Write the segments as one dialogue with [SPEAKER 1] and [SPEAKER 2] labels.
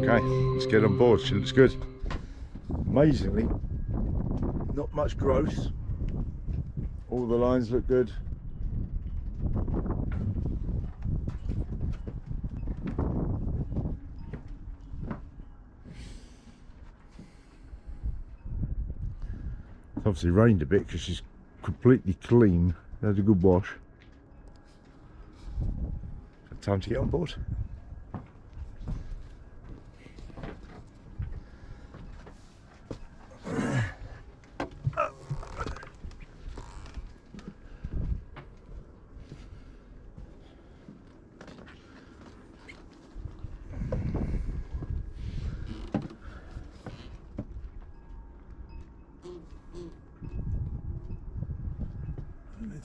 [SPEAKER 1] Okay, let's get on board. She looks good. Amazingly, not much growth. All the lines look good. It's obviously rained a bit because she's completely clean. Had a good wash. Time to get on board.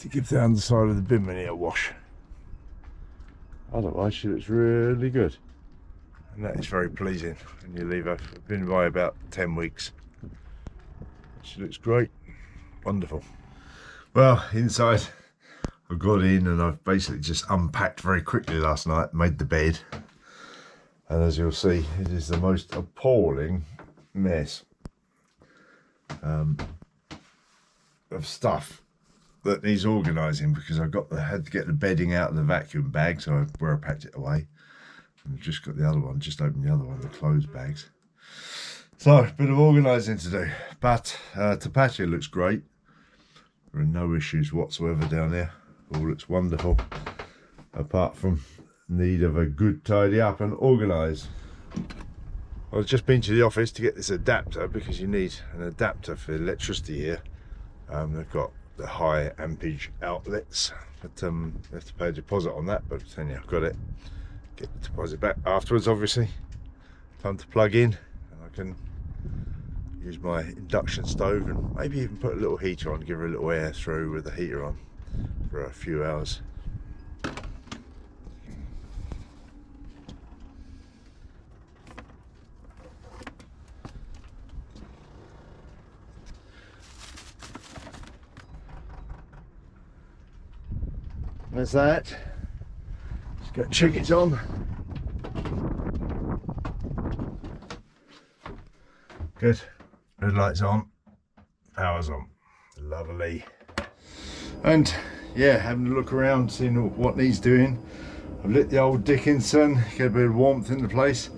[SPEAKER 1] To give the underside of the bimini a wash. Otherwise she looks really good, and that is very pleasing when you leave her. I've been by about 10 weeks. She looks great, wonderful. Well, inside I got in and I've basically just unpacked very quickly last night, made the bed, and as you'll see, it is the most appalling mess of stuff that needs organising, because I had to get the bedding out of the vacuum bag, so where I packed it away, and I've just got the other one, just opened the other one, the clothes bags. So a bit of organising to do, but Tapatya looks great. There are no issues whatsoever down there. All looks wonderful, apart from need of a good tidy up and organise. I've just been to the office to get this adapter, because you need an adapter for electricity here. They've got the high ampage outlets, but you have to pay a deposit on that, but anyhow, I've got it. Get the deposit back afterwards, obviously. Time to plug in, and I can use my induction stove and maybe even put a little heater on, give her a little air through with the heater on for a few hours. There's that. Just got chickens on. Good. Red lights on. Power's on. Lovely. And yeah, having a look around, seeing what needs doing. I've lit the old Dickinson, get a bit of warmth in the place.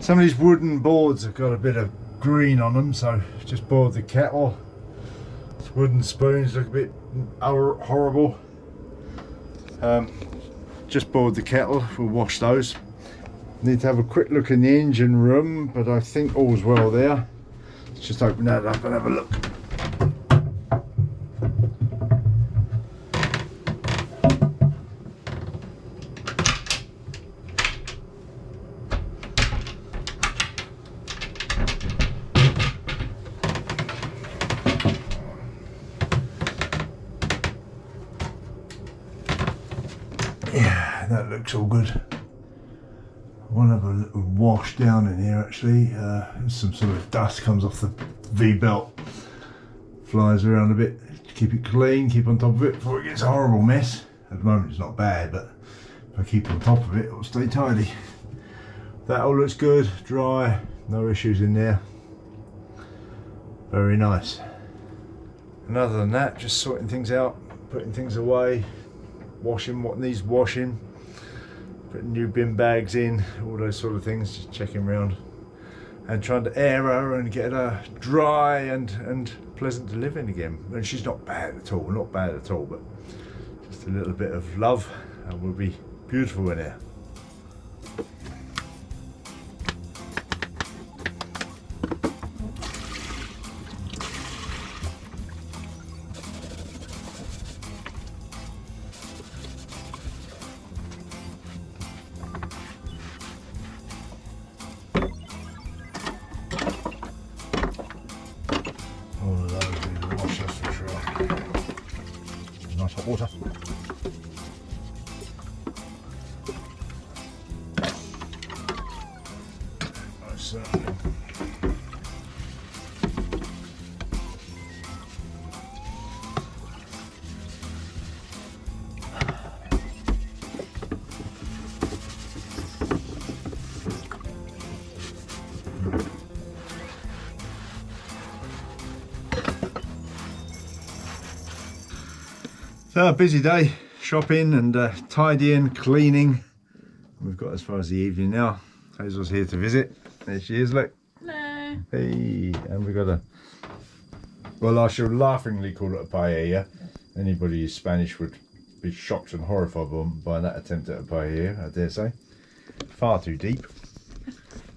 [SPEAKER 1] Some of these wooden boards have got a bit of green on them, so just boiled the kettle. These wooden spoons look a bit horrible. Just boiled the kettle, we'll wash those. Need to have a quick look in the engine room, but I think all's well there. Let's just open that up and have a look. Yeah, that looks all good. I want to have a little wash down in here actually. Some sort of dust comes off the V-belt, flies around a bit. Keep it clean, keep on top of it before it gets a horrible mess. At the moment it's not bad, but if I keep on top of it, it'll stay tidy. That all looks good, dry, no issues in there. Very nice. And other than that, just sorting things out, putting things away, washing what needs washing, putting new bin bags in, all those sort of things, just checking around and trying to air her and get her dry and pleasant to live in again. And she's not bad at all, but just a little bit of love and we'll be beautiful in here. water. Nice. So, a busy day, shopping and tidying, cleaning. We've got as far as the evening now. Hazel's here to visit. There she is, look.
[SPEAKER 2] Hello.
[SPEAKER 1] Hey, and we've got a, well, I shall laughingly call it a paella. Anybody who's Spanish would be shocked and horrified by that attempt at a paella, I dare say. Far too deep.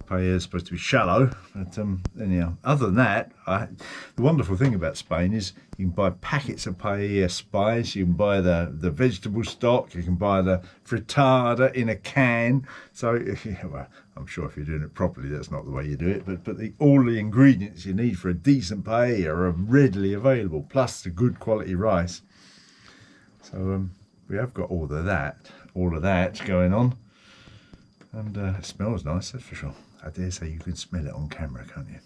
[SPEAKER 1] Paella is supposed to be shallow, but anyhow, other than that, the wonderful thing about Spain is you can buy packets of paella spice, you can buy the vegetable stock, you can buy the frittata in a can. So, yeah, well, I'm sure if you're doing it properly, that's not the way you do it, but all the ingredients you need for a decent paella are readily available, plus the good quality rice. So we have got all of that going on, and it smells nice, that's for sure. I dare say you can smell it on camera, can't you?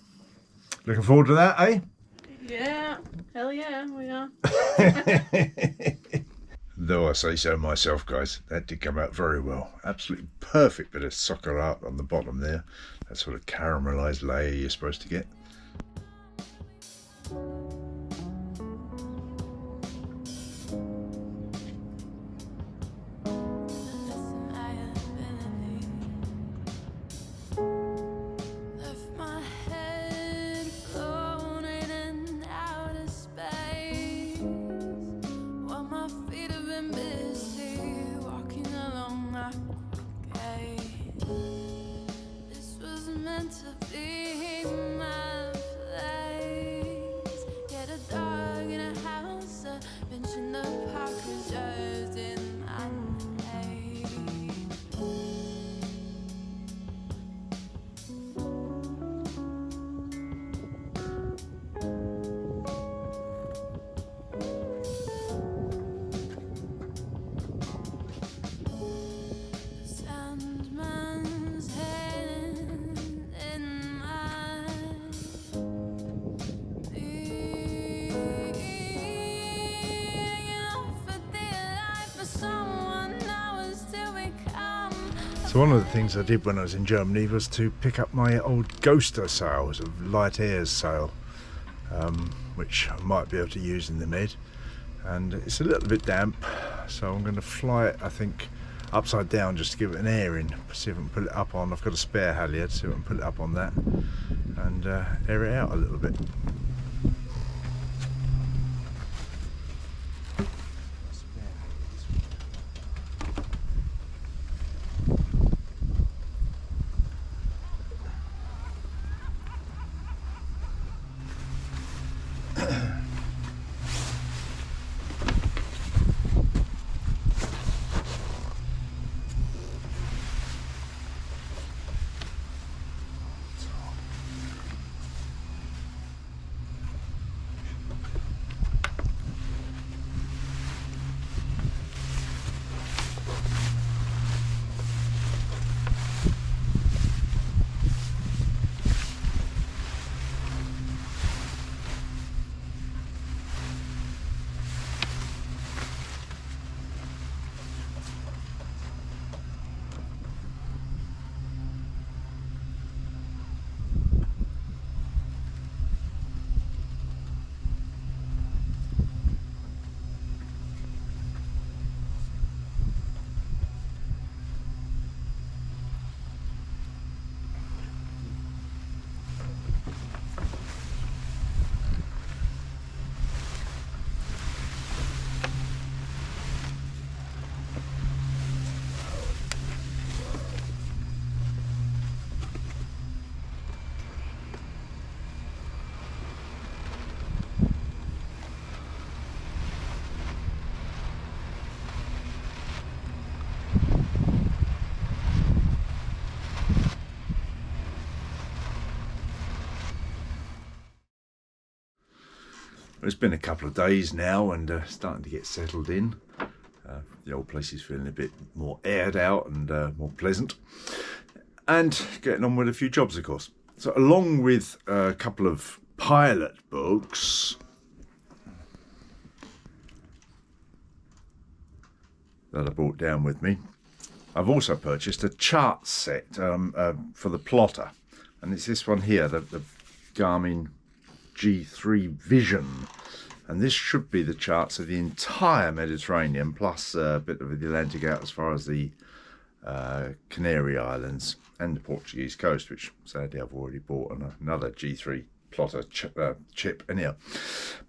[SPEAKER 1] Looking forward to that, eh?
[SPEAKER 2] Yeah, hell yeah, we are.
[SPEAKER 1] Though I say so myself, guys, that did come out very well. Absolutely perfect bit of soccer art on the bottom there. That sort of caramelised layer you're supposed to get. So one of the things I did when I was in Germany was to pick up my old Ghoster sail, it was a light airs sail, which I might be able to use in the mid, and it's a little bit damp, so I'm going to fly it, I think, upside down just to give it an airing, see if I can put it up on, I've got a spare halyard, see if I can put it up on that and air it out a little bit. It's been a couple of days now and starting to get settled in. The old place is feeling a bit more aired out and more pleasant. And getting on with a few jobs, of course. So along with a couple of pilot books that I brought down with me, I've also purchased a chart set for the plotter. And it's this one here, the Garmin G3 Vision. And this should be the charts of the entire Mediterranean, plus a bit of the Atlantic out as far as the Canary Islands and the Portuguese coast, which sadly I've already bought another G3 plotter chip anyhow.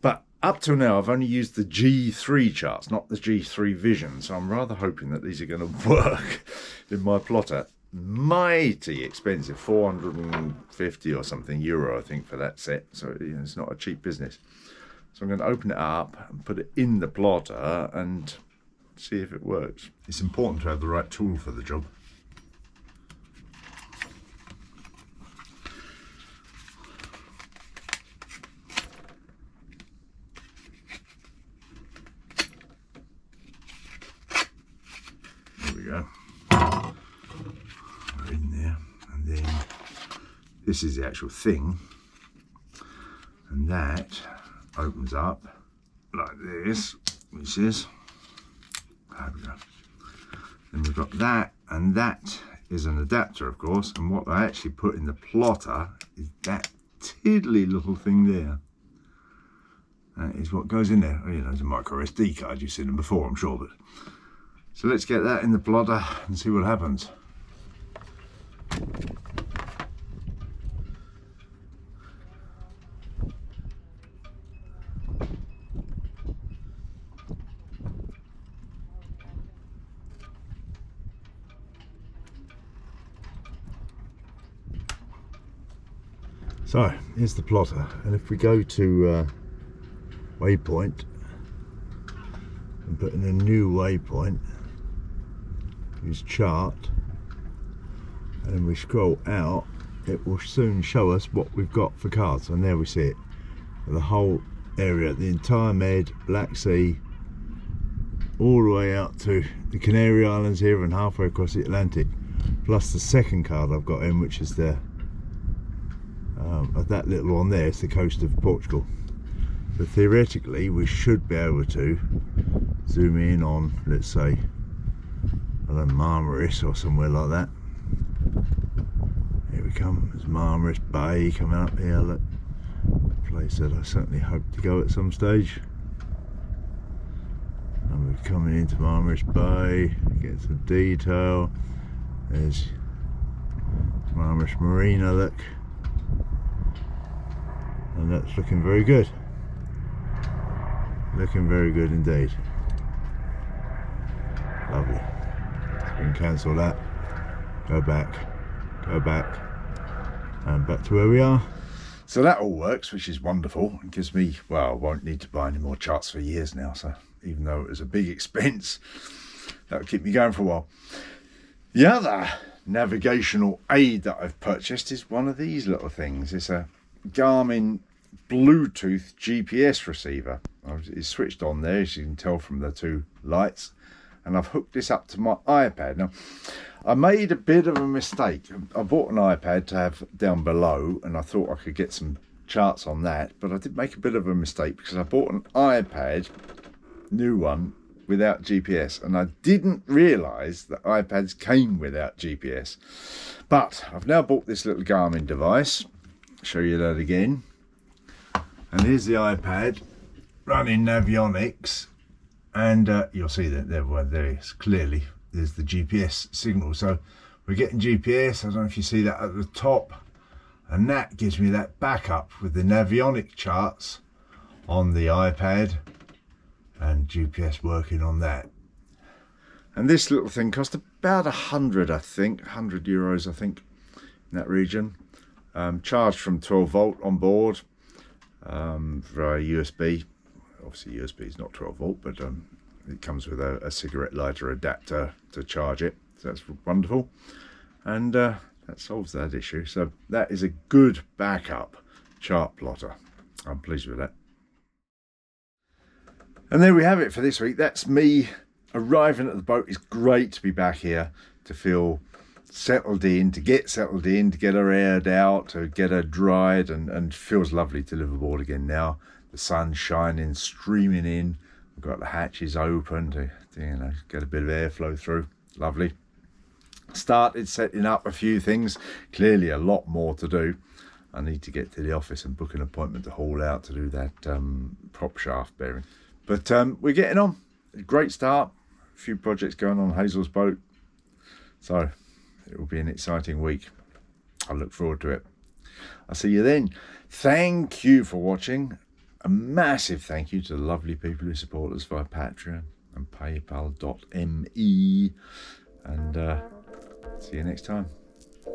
[SPEAKER 1] But up till now I've only used the G3 charts, not the G3 Vision, so I'm rather hoping that these are going to work in my plotter. Mighty expensive, 450 or something euro I think for that set, so it's not a cheap business. So I'm going to open it up and put it in the plotter and see if it works. It's important to have the right tool for the job. There we go. We're in there, and then this is the actual thing, and that opens up like this, which is, there we go. Then we've got that, and that is an adapter, of course, and what I actually put in the plotter is that tiddly little thing there. That is what goes in there. Oh, you know, it's a micro SD card, you've seen them before, I'm sure, but so let's get that in the plotter and see what happens. So here's the plotter, and if we go to waypoint and put in a new waypoint, use chart, and then we scroll out, it will soon show us what we've got for cards. And there we see it, the whole area, the entire Med, Black Sea, all the way out to the Canary Islands here and halfway across the Atlantic, plus the second card I've got in, which is the of that little one there, it's the coast of Portugal. So theoretically we should be able to zoom in on, let's say, I don't know, Marmaris or somewhere like that. Here we come, there's Marmaris Bay coming up here, look, a place that I certainly hope to go at some stage. And we're coming into Marmaris Bay, get some detail. There's Marmaris Marina, look. And that's looking very good. Looking very good indeed. Lovely. So we can cancel that. Go back, and back to where we are. So that all works, which is wonderful. It gives me, well, I won't need to buy any more charts for years now. So even though it was a big expense, that'll keep me going for a while. The other navigational aid that I've purchased is one of these little things. It's a Garmin Bluetooth GPS receiver. It's switched on there, as you can tell from the two lights, and I've hooked this up to my iPad. Now, I made a bit of a mistake. I bought an iPad to have down below, and I thought I could get some charts on that, but I did make a bit of a mistake because I bought an iPad, new one, without GPS, and I didn't realise that iPads came without GPS. But I've now bought this little Garmin device. Show you that again, and here's the iPad running Navionics, and you'll see that there is clearly there's the GPS signal, so we're getting GPS. I don't know if you see that at the top, and that gives me that backup with the Navionic charts on the iPad and GPS working on that. And this little thing cost about 100, I think, 100 euros, I think, in that region. Charged from 12 volt on board via USB. Obviously USB is not 12 volt, but it comes with a cigarette lighter adapter to charge it, so that's wonderful, and that solves that issue. So that is a good backup chart plotter. I'm pleased with that. And there we have it for this week. That's me arriving at the boat. It's great to be back here, to feel settled in, to get her aired out, to get her dried, and feels lovely to live aboard again now. The sun's shining, streaming in. We've got the hatches open to get a bit of airflow through. Lovely. Started setting up a few things. Clearly a lot more to do. I need to get to the office and book an appointment to haul out to do that prop shaft bearing. But we're getting on. A great start. A few projects going on Hazel's boat. So it will be an exciting week. I look forward to it. I'll see you then. Thank you for watching. A massive thank you to the lovely people who support us via Patreon and paypal.me. And see you next time.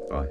[SPEAKER 1] Bye.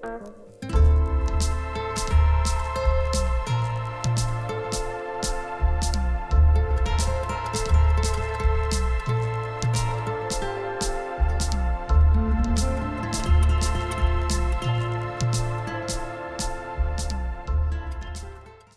[SPEAKER 2] Uh-huh.